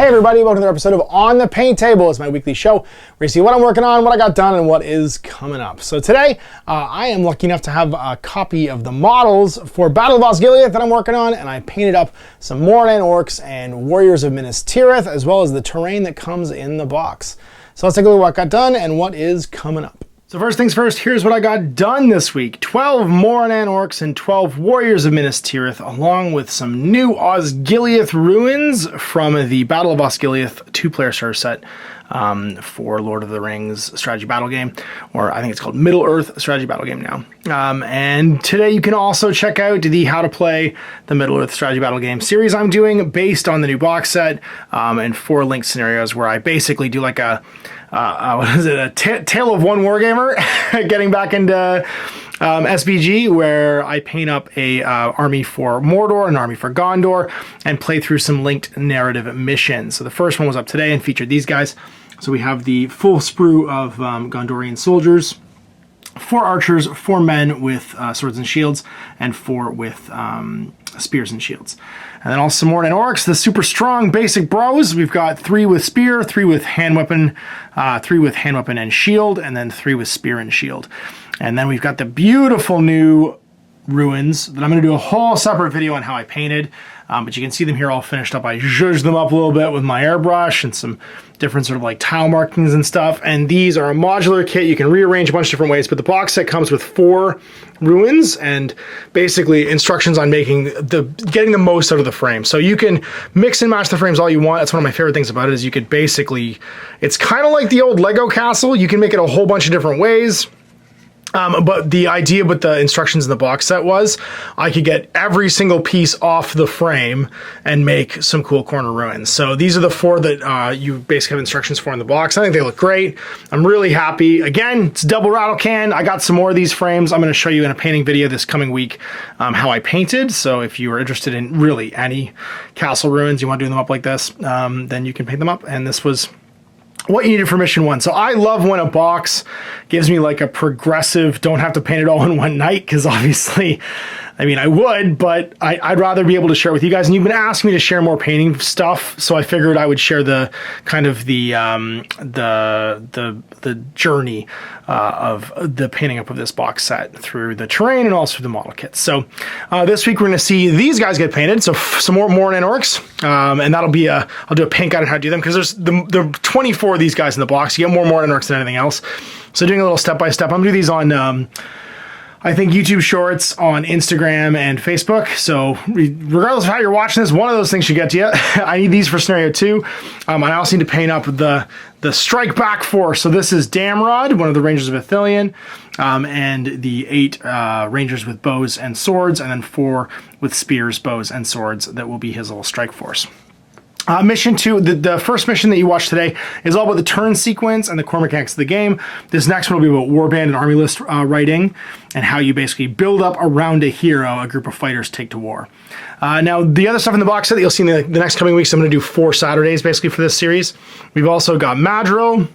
Hey everybody, welcome to another episode of On the Paint Table. It's my weekly show where you see what I'm working on, what I got done, and what is coming up. So today, I am lucky enough to have a copy of the models for Battle of Osgiliath that I'm working on, and I painted up some Moran Orcs and Warriors of Minas Tirith, as well as the terrain that comes in the box. So let's take a look at what got done and what is coming up. So first things first, here's what I got done this week. 12 Moran Orcs and 12 Warriors of Minas Tirith, along with some new Osgiliath ruins from the Battle of Osgiliath 2-player starter set for Lord of the Rings strategy battle game, or I think it's called Middle-earth strategy battle game now. And today you can also check out the How to Play the Middle-earth strategy battle game series I'm doing based on the new box set, and 4 linked scenarios where I basically do like a what is it, a Tale of One Wargamer, getting back into SBG, where I paint up a army for Mordor, an army for Gondor, and play through some linked narrative missions. So the first one was up today and featured these guys. So we have the full sprue of Gondorian soldiers, 4 archers, 4 men with swords and shields, and 4 with spears and shields. And then also some Moran Orcs, the super strong basic bros. We've got 3 with spear, 3 with hand weapon, 3 with hand weapon and shield, and then 3 with spear and shield. And then we've got the beautiful new ruins that I'm going to do a whole separate video on how I painted. But you can see them here all finished up. I zhuzhed them up a little bit with my airbrush and some different sort of like tile markings and stuff. And these are a modular kit. You can rearrange a bunch of different ways, but the box set comes with 4 ruins and basically instructions on getting the most out of the frame. So you can mix and match the frames all you want. That's one of my favorite things about it, is you could basically, it's kind of like the old Lego castle. You can make it a whole bunch of different ways. But the idea with the instructions in the box set was I could get every single piece off the frame and make some cool corner ruins. So these are the 4 that you basically have instructions for in the box. I think they look great. I'm really happy. Again, it's double rattle can. I got some more of these frames. I'm going to show you in a painting video this coming week how I painted. So if you are interested in really any castle ruins, you want to do them up like this, then you can paint them up. And this was what you needed for mission 1. So I love when a box gives me like a progressive, don't have to paint it all in one night, because obviously, I mean, I would, but I'd rather be able to share with you guys. And you've been asking me to share more painting stuff, so I figured I would share the kind of the journey of the painting up of this box set through the terrain and also the model kits. So this week we're going to see these guys get painted. So some more Moran Orcs, and that'll be I'll do a paint guide on how to do them, because there's the 24 of these guys in the box. You get more Moran Orcs than anything else. So doing a little step-by-step. I'm going to do these on I think YouTube Shorts, on Instagram and Facebook. So regardless of how you're watching this, one of those things should get to you. I need these for scenario 2. I also need to paint up the strike back force. So this is Damrod, one of the Rangers of Ithilien, and the 8 Rangers with bows and swords, and then 4 with spears, bows, and swords that will be his little strike force. Mission 2, the first mission that you watched today is all about the turn sequence and the core mechanics of the game. This next one will be about warband and army list writing, and how you basically build up around a hero a group of fighters take to war. Now, the other stuff in the box set that you'll see in the next coming weeks, I'm going to do 4 Saturdays basically for this series. We've also got Madro,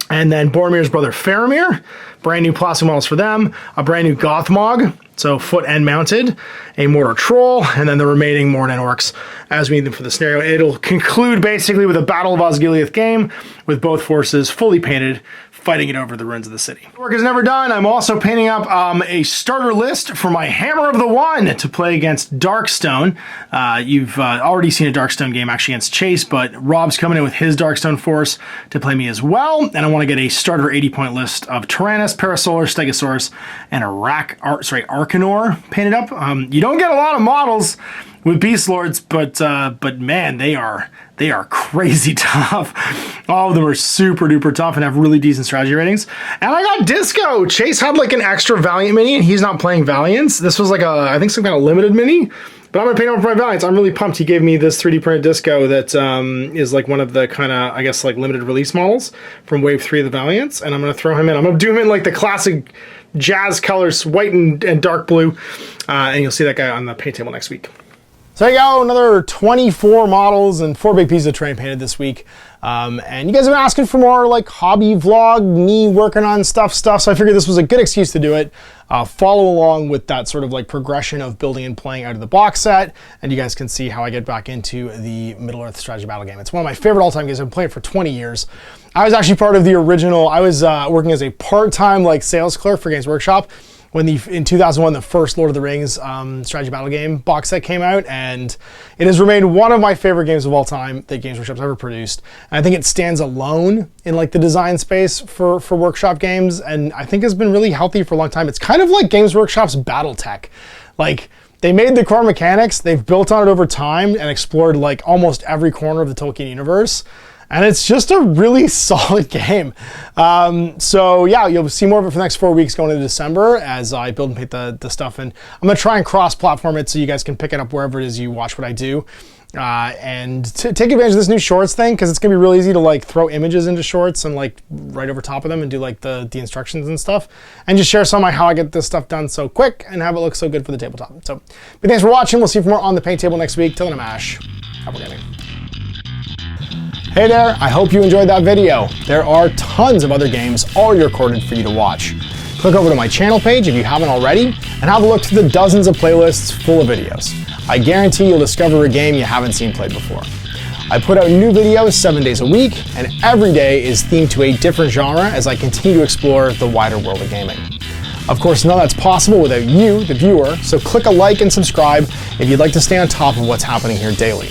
and then Boromir's brother Faramir, brand new plastic models for them, a brand new Gothmog, so foot and mounted, a Mordor Troll, and then the remaining Moran Orcs as we need them for the scenario. It'll conclude basically with a Battle of Osgiliath game with both forces fully painted, fighting it over the ruins of the city. Work is never done. I'm also painting up a starter list for my Hammer of the One to play against Darkstone. You've already seen a Darkstone game actually against Chase, but Rob's coming in with his Darkstone force to play me as well, and I want to get a starter 80-point list of Tyrannus, Parasaur, Stegosaurus, and Arcanor painted up. You don't get a lot of models with Beast Lords, but man, they are crazy tough. All of them are super duper tough and have really decent strategy ratings. And I got Disco. Chase had like an extra Valiant mini, and he's not playing Valiants. This was like I think some kind of limited mini, but I'm gonna paint him for my Valiants. I'm really pumped. He gave me this 3D printed Disco that is like one of the kind of, I guess, like limited release models from Wave 3 of the Valiants, and I'm gonna throw him in. I'm gonna do him in like the classic jazz colors, white and dark blue, and you'll see that guy on the paint table next week. So there you go, another 24 models and 4 big pieces of terrain painted this week. And you guys have been asking for more like hobby vlog, me working on stuff, so I figured this was a good excuse to do it. Follow along with that sort of like progression of building and playing out of the box set, and you guys can see how I get back into the Middle-earth strategy battle game. It's one of my favorite all-time games. I've been playing it for 20 years. I was actually part of the original. I was working as a part-time like sales clerk for Games Workshop when in 2001 the first Lord of the Rings strategy battle game box set came out, and it has remained one of my favorite games of all time that Games Workshop's ever produced. And I think it stands alone in like the design space for Workshop games, and I think has been really healthy for a long time. It's kind of like Games Workshop's BattleTech. Like, they made the core mechanics, they've built on it over time and explored like almost every corner of the Tolkien universe. And it's just a really solid game. So yeah, you'll see more of it for the next 4 weeks going into December as I build and paint the stuff. And I'm gonna try and cross-platform it so you guys can pick it up wherever it is you watch what I do. And to take advantage of this new Shorts thing, because it's gonna be really easy to like throw images into Shorts and like right over top of them and do like the instructions and stuff. And just share some of how I get this stuff done so quick and have it look so good for the tabletop. So big thanks for watching. We'll see you for more On the Paint Table next week. Till then, I'm Ash. Happy gaming. Hey there, I hope you enjoyed that video. There are tons of other games already recorded for you to watch. Click over to my channel page if you haven't already, and have a look through the dozens of playlists full of videos. I guarantee you'll discover a game you haven't seen played before. I put out new videos 7 days a week, and every day is themed to a different genre as I continue to explore the wider world of gaming. Of course, none of that's possible without you, the viewer, so click a like and subscribe if you'd like to stay on top of what's happening here daily.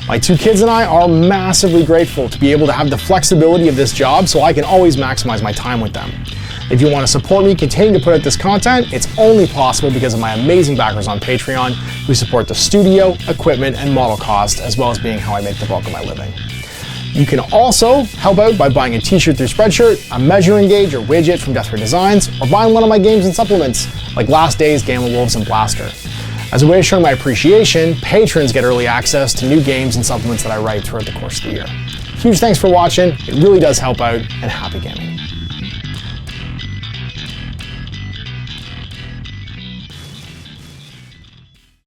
My 2 kids and I are massively grateful to be able to have the flexibility of this job so I can always maximize my time with them. If you want to support me continuing to put out this content, it's only possible because of my amazing backers on Patreon who support the studio, equipment, and model cost, as well as being how I make the bulk of my living. You can also help out by buying a t-shirt through Spreadshirt, a measuring gauge or widget from Death Ray Designs, or buying one of my games and supplements like Last Days, Gamma Wolves, and Blaster. As a way of showing my appreciation, patrons get early access to new games and supplements that I write throughout the course of the year. Huge thanks for watching, it really does help out, and happy gaming.